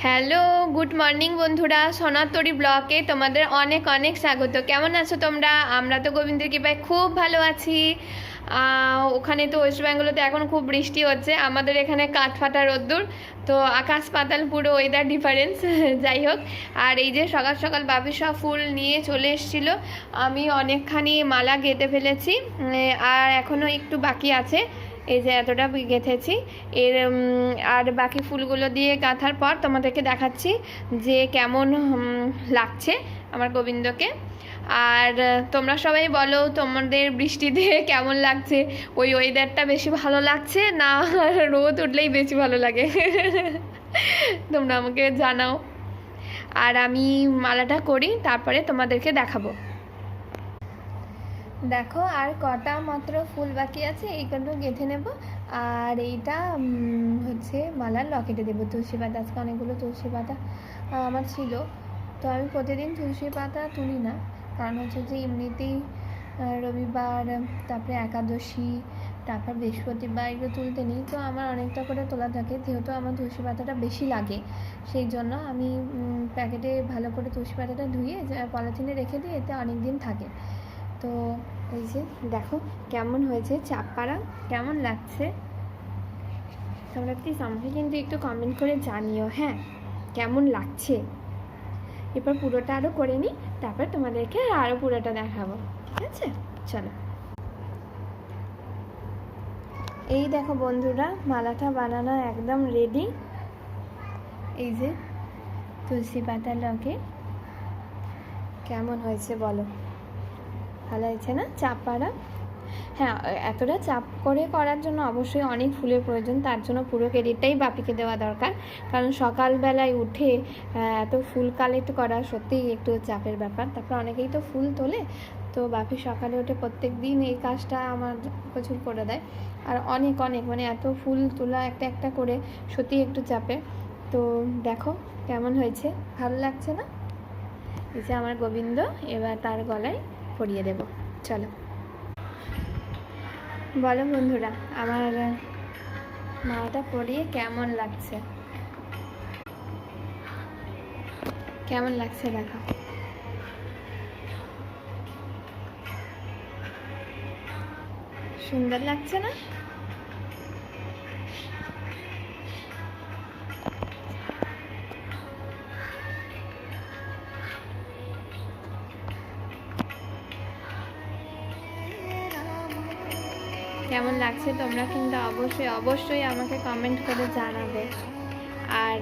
Hello, good morning বন্ধুরা। সোনাতরি ব্লকে তোমাদের অনেক অনেক স্বাগত। কেমন আছো তোমরা? আমরা তো গোবিন্দের কৃপায় খুব ভালো আছি। ওখানে তো ওয়েস্ট বেঙ্গলেতে এখন খুব বৃষ্টি হচ্ছে, আমাদের এখানে কাঠফাটা রোদ্দুর, তো আকাশ পাতাল পুরো ওয়েদার ডিফারেন্স। যাই হোক, আর এই যে সকাল সকাল বাবি সব ফুল নিয়ে চলে এসেছিলো, আমি অনেকখানি মালা গেঁথে ফেলেছি, আর এখনও একটু বাকি আছে। এই যে এতটা গেঁথেছি এর, আর বাকি ফুলগুলো দিয়ে গাঁথার পর তোমাদেরকে দেখাচ্ছি যে কেমন লাগছে আমার গোবিন্দকে। আর তোমরা সবাই বলো তোমাদের বৃষ্টি দিয়ে কেমন লাগছে, ওই ওয়েদারটা বেশি ভালো লাগছে না রোদ উঠলেই বেশি ভালো লাগে? তোমরা আমাকে জানাও। আর আমি মালাটা করি, তারপরে তোমাদেরকে দেখাবো। দেখো, আর কটা মাত্র ফুল বাকি আছে, এইগুলো গেঁথে নেব। আর এইটা হচ্ছে মালার লকেটে দেবো। তুলসী পাতা, আজকে অনেকগুলো তুলসী পাতা আমার ছিল, তো আমি প্রতিদিন তুলসী পাতা তুলি না, কারণ হচ্ছে যে এমনিতেই রবিবার, তারপরে একাদশী, তারপর বৃহস্পতিবার এগুলো তুলতে নিই, তো আমার অনেকটা করে তোলা থাকে, যেহেতু আমার তুলসী পাতাটা বেশি লাগে, সেই জন্য আমি প্যাকেটে ভালো করে তুলসী পাতাটা ধুয়ে পলিথিনে রেখে দিই, এতে অনেক দিন থাকে। তো এই যে দেখো কেমন হয়েছে চাপপাড়া, কেমন লাগছে তোমরা প্লিজ আমাকে কিন্তু একটু কমেন্ট করে জানিও, হ্যাঁ, কেমন লাগছে। এরপর পুরোটা আরও করে নিই, তারপর তোমাদেরকে আরও পুরোটা দেখাবো, ঠিক আছে? চলো। এই দেখো বন্ধুরা, মালাটা বানানো একদম রেডি। এই যে তুলসী পাতা লকেট, কেমন হয়েছে বলো? ভালো হয়েছে না চাপপাড়া? হ্যাঁ, এতটা চাপ করে করার জন্য অবশ্যই অনেক ফুলের প্রয়োজন, তার জন্য পুরো ক্রেডিটটাই বাপিকে দেওয়া দরকার, কারণ সকালবেলায় উঠে এত ফুল কালেক্ট করা সত্যিই একটু চাপের ব্যাপার। তারপর অনেকেই তো ফুল তোলে, তো বাপি সকালে উঠে প্রত্যেক দিন এই কাজটা আমার প্রচুর করে দেয়। আর অনেক অনেক মানে এত ফুল তোলা একটা একটা করে সত্যি একটু চাপে। তো দেখো কেমন হয়েছে, ভালো লাগছে না? এই যে আমার গোবিন্দ, এবার তার গলায় পরিয়ে দেব। চলো বলো বন্ধুরা, আমার মালাটা পরিয়ে কেমন লাগছে, কেমন লাগছে দেখো। সুন্দর লাগছে না? কেমন লাগছে তোমরা কিন্তু অবশ্যই অবশ্যই আমাকে কমেন্ট করে জানাবে। আর